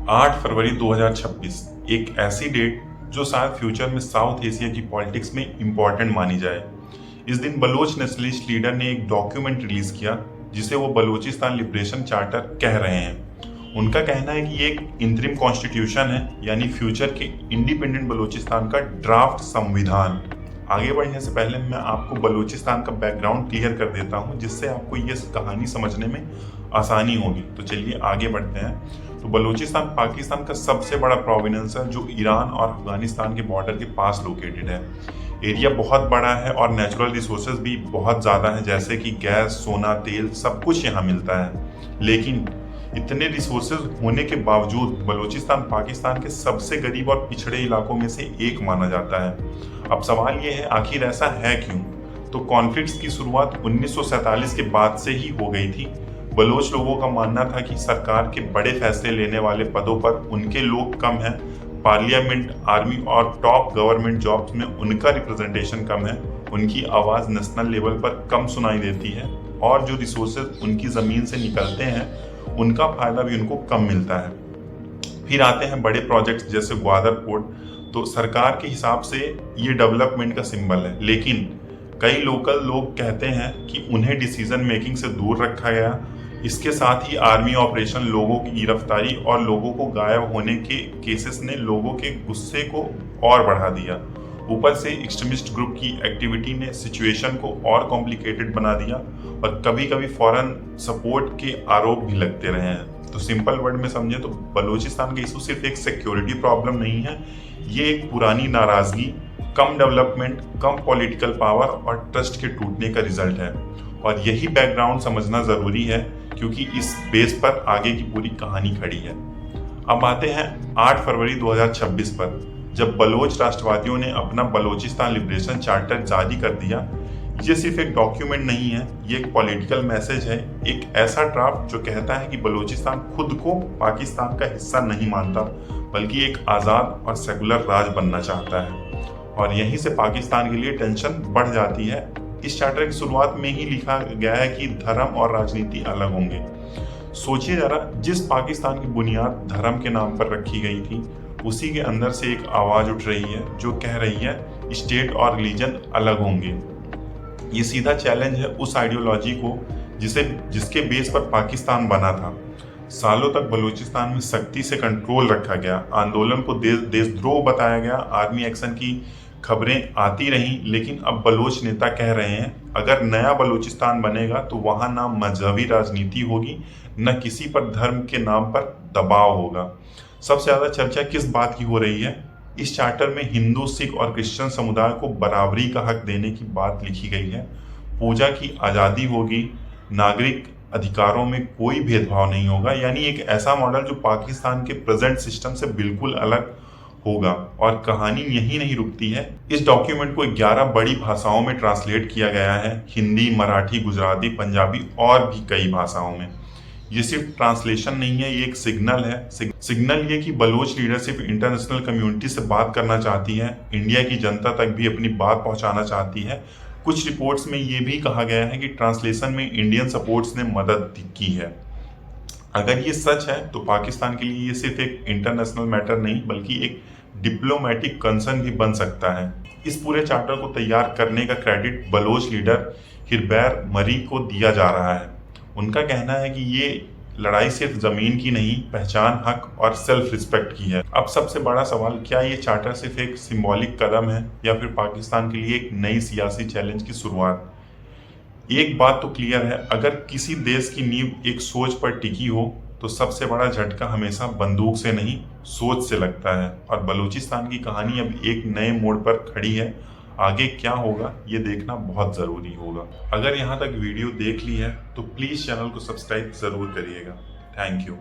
8 फरवरी 2026 एक ऐसी डेट जो शायद फ्यूचर में साउथ एशिया की पॉलिटिक्स में इम्पोर्टेंट मानी जाए। इस दिन बलोच नेशनलिस्ट लीडर ने एक डॉक्यूमेंट रिलीज किया जिसे वो बलूचिस्तान लिबरेशन चार्टर कह रहे हैं। उनका कहना है कि ये एक इंतरिम कॉन्स्टिट्यूशन है, यानी फ्यूचर के इंडिपेंडेंट बलूचिस्तान का ड्राफ्ट संविधान। आगे बढ़ने से पहले मैं आपको बलूचिस्तान का बैकग्राउंड क्लियर कर देता हूं, जिससे आपको ये कहानी समझने में आसानी होगी। तो चलिए आगे बढ़ते हैं। तो बलूचिस्तान पाकिस्तान का सबसे बड़ा प्रोविंस है जो ईरान और अफगानिस्तान के बॉर्डर के पास लोकेटेड है। एरिया बहुत बड़ा है और नेचुरल रिसोर्सेज भी बहुत ज़्यादा है, जैसे कि गैस, सोना, तेल, सब कुछ यहाँ मिलता है। लेकिन इतने रिसोर्सेज होने के बावजूद बलूचिस्तान पाकिस्तान के सबसे गरीब और पिछड़े इलाकों में से एक माना जाता है। अब सवाल ये है, आखिर ऐसा है क्यों? तो कॉन्फ्लिक्ट्स की शुरुआत 1947 के बाद से ही हो गई थी। बलोच लोगों का मानना था कि सरकार के बड़े फैसले लेने वाले पदों पर उनके लोग कम हैं, पार्लियामेंट, आर्मी और टॉप गवर्नमेंट जॉब्स में उनका रिप्रेजेंटेशन कम है, उनकी आवाज़ नेशनल लेवल पर कम सुनाई देती है और जो रिसोर्सेज उनकी ज़मीन से निकलते हैं उनका फायदा भी उनको कम मिलता है। फिर आते हैं बड़े प्रोजेक्ट्स जैसे ग्वादर पोर्ट। तो सरकार के हिसाब से ये डेवलपमेंट का सिंबल है, लेकिन कई लोकल लोग कहते हैं कि उन्हें डिसीजन मेकिंग से दूर रखा गया। इसके साथ ही आर्मी ऑपरेशन, लोगों की गिरफ्तारी और लोगों को गायब होने के केसेस ने लोगों के गुस्से को और बढ़ा दिया। ऊपर से एक्सट्रीमिस्ट ग्रुप की एक्टिविटी ने सिचुएशन को और कॉम्प्लिकेटेड बना दिया और कभी कभी फॉरेन सपोर्ट के आरोप भी लगते रहे हैं। तो सिंपल वर्ड में समझे तो बलूचिस्तान का इशू सिर्फ एक सिक्योरिटी प्रॉब्लम नहीं है, ये एक पुरानी नाराजगी, कम डेवलपमेंट, कम पॉलिटिकल पावर और ट्रस्ट के टूटने का रिजल्ट है। और यही बैकग्राउंड समझना जरूरी है क्योंकि इस बेस पर आगे की पूरी कहानी खड़ी है। अब आते हैं 8 फरवरी 2026 पर, जब बलोच राष्ट्रवादियों ने अपना बलूचिस्तान लिबरेशन चार्टर जारी कर दिया। ये सिर्फ एक डॉक्यूमेंट नहीं है, ये एक पॉलिटिकल मैसेज है, एक ऐसा ड्राफ्ट जो कहता है कि बलूचिस्तान खुद को पाकिस्तान का हिस्सा नहीं मानता, बल्कि एक आज़ाद और सेकुलर राज बनना चाहता है। और यहीं से पाकिस्तान के लिए टेंशन बढ़ जाती है। इस चार्टर की शुरुआत में ही लिखा गया है कि धर्म और राजनीति अलग होंगे। सोचिए जरा, जिस पाकिस्तान की बुनियाद धर्म के नाम पर रखी गई थी, उसी के अंदर से एक आवाज उठ रही है जो कह रही है स्टेट और रिलीजन अलग होंगे। ये सीधा चैलेंज है उस आइडियोलॉजी को जिसके बेस पर पाकिस्तान बना था। सालों तक बलूचिस्तान में सख्ती से कंट्रोल रखा गया, आंदोलन को देशद्रोह बताया गया, आर्मी एक्शन की खबरें आती रहीं, लेकिन अब बलोच नेता कह रहे हैं अगर नया बलूचिस्तान बनेगा तो वहां ना मजहबी राजनीति होगी, न किसी पर धर्म के नाम पर दबाव होगा। सबसे ज्यादा चर्चा किस बात की हो रही है? इस चार्टर में हिंदू, सिख और क्रिश्चियन समुदाय को बराबरी का हक देने की बात लिखी गई है। पूजा की आज़ादी होगी, नागरिक अधिकारों में कोई भेदभाव नहीं होगा, यानी एक ऐसा मॉडल जो पाकिस्तान के प्रेजेंट सिस्टम से बिल्कुल अलग होगा। और कहानी यही नहीं रुकती है। इस डॉक्यूमेंट को 11 बड़ी भाषाओं में ट्रांसलेट किया गया है, हिंदी, मराठी, गुजराती, पंजाबी और भी कई भाषाओं में। ये सिर्फ ट्रांसलेशन नहीं है, ये एक सिग्नल है। सिग्नल ये कि बलोच लीडरशिप इंटरनेशनल कम्युनिटी से बात करना चाहती है, इंडिया की जनता तक भी अपनी बात पहुंचाना चाहती है। कुछ रिपोर्ट्स में ये भी कहा गया है कि ट्रांसलेशन में इंडियन सपोर्ट्स ने मदद की है। अगर ये सच है तो पाकिस्तान के लिए ये सिर्फ एक इंटरनेशनल मैटर नहीं, बल्कि एक डिप्लोमेटिक कंसर्न भी बन सकता है। इस पूरे चार्टर को तैयार करने का क्रेडिट बलोच लीडर हिरबैर मरी को दिया जा रहा है। उनका कहना है कि ये लड़ाई सिर्फ जमीन की नहीं, पहचान, हक और सेल्फ रिस्पेक्ट की है। अब सबसे बड़ा सवाल, क्या ये चार्टर सिर्फ एक सिंबॉलिक कदम है या फिर पाकिस्तान के लिए एक नई सियासी चैलेंज की शुरुआत? एक बात तो क्लियर है, अगर किसी देश की नींव एक सोच पर टिकी हो तो सबसे बड़ा झटका हमेशा बंदूक से नहीं, सोच से लगता है। और बलूचिस्तान की कहानी अब एक नए मोड़ पर खड़ी है। आगे क्या होगा ये देखना बहुत ज़रूरी होगा। अगर यहाँ तक वीडियो देख ली है तो प्लीज़ चैनल को सब्सक्राइब ज़रूर करिएगा। Thank you.